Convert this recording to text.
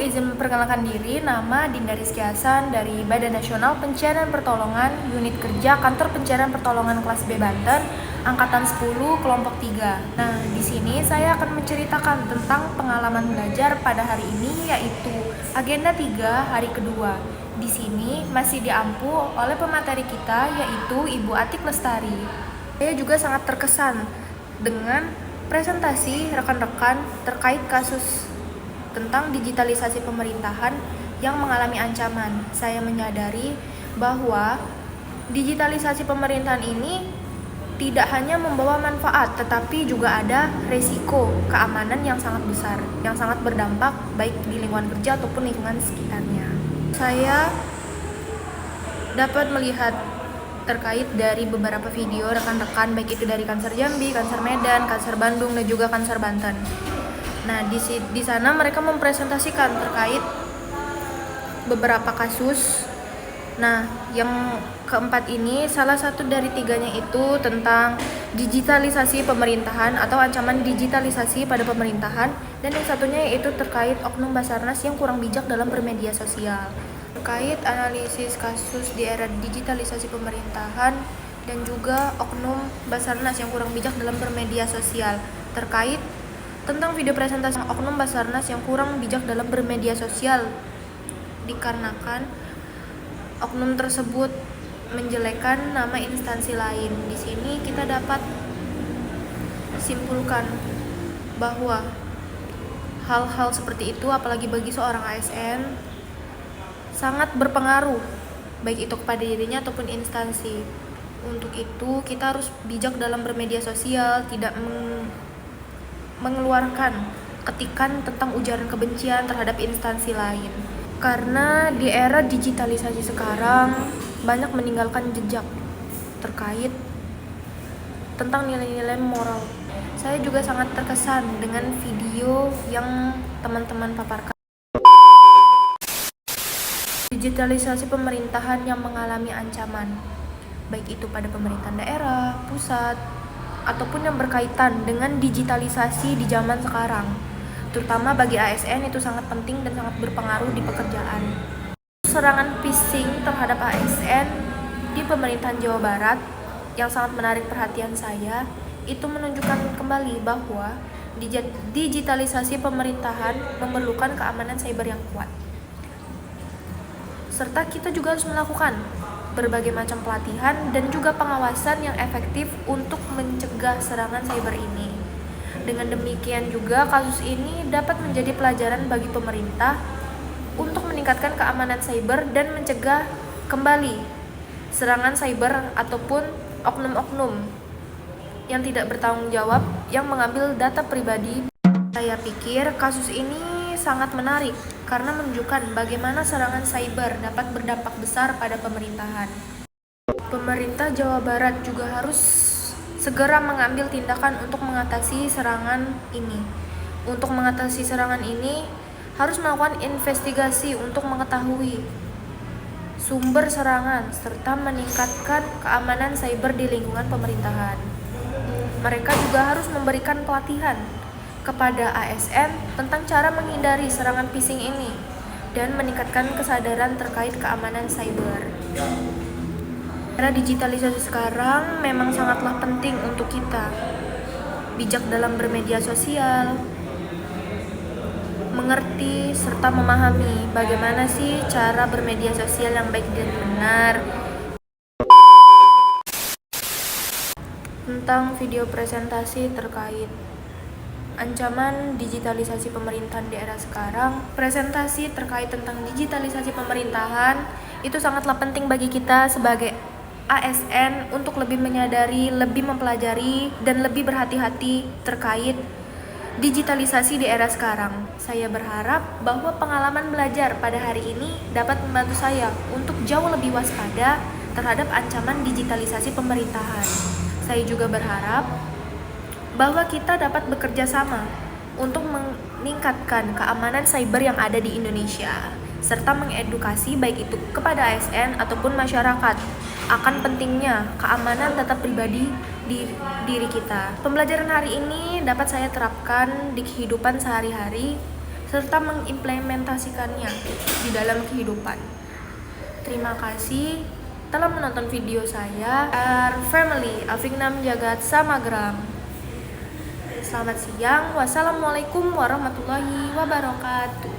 izin memperkenalkan diri, nama Dinda Rizky Hasan dari Badan Nasional Pencarian Pertolongan, Unit Kerja Kantor Pencarian Pertolongan Kelas B Banten, Angkatan 10, Kelompok 3. Nah, di sini saya akan menceritakan tentang pengalaman belajar pada hari ini, yaitu agenda 3 hari kedua. Di sini masih diampu oleh pemateri kita, yaitu Ibu Atik Lestari. Saya juga sangat terkesan dengan presentasi rekan-rekan terkait kasus tentang digitalisasi pemerintahan yang mengalami ancaman. Saya menyadari bahwa digitalisasi pemerintahan ini tidak hanya membawa manfaat, tetapi juga ada resiko keamanan yang sangat besar, yang sangat berdampak baik di lingkungan kerja ataupun lingkungan sekitarnya. Saya dapat melihat terkait dari beberapa video rekan-rekan, baik itu dari Kanser Jambi, Kanser Medan, Kanser Bandung, dan juga Kanser Banten. Nah, di sana mereka mempresentasikan terkait beberapa kasus. Nah, yang keempat ini salah satu dari tiganya itu tentang digitalisasi pemerintahan atau ancaman digitalisasi pada pemerintahan, dan yang satunya yaitu terkait oknum Basarnas yang kurang bijak dalam bermedia sosial. Terkait analisis kasus di era digitalisasi pemerintahan dan juga oknum Basarnas yang kurang bijak dalam bermedia sosial. Terkait tentang video presentasi oknum Basarnas yang kurang bijak dalam bermedia sosial, dikarenakan oknum tersebut menjelekkan nama instansi lain. Di sini kita dapat simpulkan bahwa hal-hal seperti itu, apalagi bagi seorang ASN, sangat berpengaruh baik itu kepada dirinya ataupun instansi. Untuk itu kita harus bijak dalam bermedia sosial, tidak mengeluarkan ketikan tentang ujaran kebencian terhadap instansi lain. Karena di era digitalisasi sekarang banyak meninggalkan jejak terkait tentang nilai-nilai moral. Saya juga sangat terkesan dengan video yang teman-teman paparkan. Digitalisasi pemerintahan yang mengalami ancaman, baik itu pada pemerintahan daerah, pusat, ataupun yang berkaitan dengan digitalisasi di zaman sekarang. Terutama bagi ASN itu sangat penting dan sangat berpengaruh di pekerjaan. Serangan phishing terhadap ASN di pemerintahan Jawa Barat yang sangat menarik perhatian saya, itu menunjukkan kembali bahwa digitalisasi pemerintahan memerlukan keamanan cyber yang kuat. Serta kita juga harus melakukan berbagai macam pelatihan dan juga pengawasan yang efektif untuk mencegah serangan cyber ini. Dengan demikian juga kasus ini dapat menjadi pelajaran bagi pemerintah untuk meningkatkan keamanan cyber dan mencegah kembali serangan cyber ataupun oknum-oknum yang tidak bertanggung jawab yang mengambil data pribadi. Saya pikir kasus ini sangat menarik karena menunjukkan bagaimana serangan cyber dapat berdampak besar pada pemerintahan. Pemerintah Jawa Barat juga harus segera mengambil tindakan untuk mengatasi serangan ini. Untuk mengatasi serangan ini harus melakukan investigasi untuk mengetahui sumber serangan serta meningkatkan keamanan cyber di lingkungan pemerintahan. Mereka juga harus memberikan pelatihan kepada ASN tentang cara menghindari serangan phishing ini dan meningkatkan kesadaran terkait keamanan cyber. Era digitalisasi sekarang memang sangatlah penting untuk kita bijak dalam bermedia sosial, mengerti serta memahami bagaimana sih cara bermedia sosial yang baik dan benar. Tentang video presentasi terkait ancaman digitalisasi pemerintahan di era sekarang, presentasi terkait tentang digitalisasi pemerintahan itu sangatlah penting bagi kita sebagai ASN untuk lebih menyadari, lebih mempelajari, dan lebih berhati-hati terkait digitalisasi di era sekarang. Saya berharap bahwa pengalaman belajar pada hari ini dapat membantu saya untuk jauh lebih waspada terhadap ancaman digitalisasi pemerintahan. Saya juga berharap bahwa kita dapat bekerja sama untuk meningkatkan keamanan cyber yang ada di Indonesia, serta mengedukasi baik itu kepada ASN ataupun masyarakat akan pentingnya keamanan data pribadi di diri kita. Pembelajaran hari ini dapat saya terapkan di kehidupan sehari-hari serta mengimplementasikannya di dalam kehidupan. Terima kasih telah menonton video saya. Our family, Avignam Jagat Samagram. Selamat siang. Wassalamualaikum warahmatullahi wabarakatuh.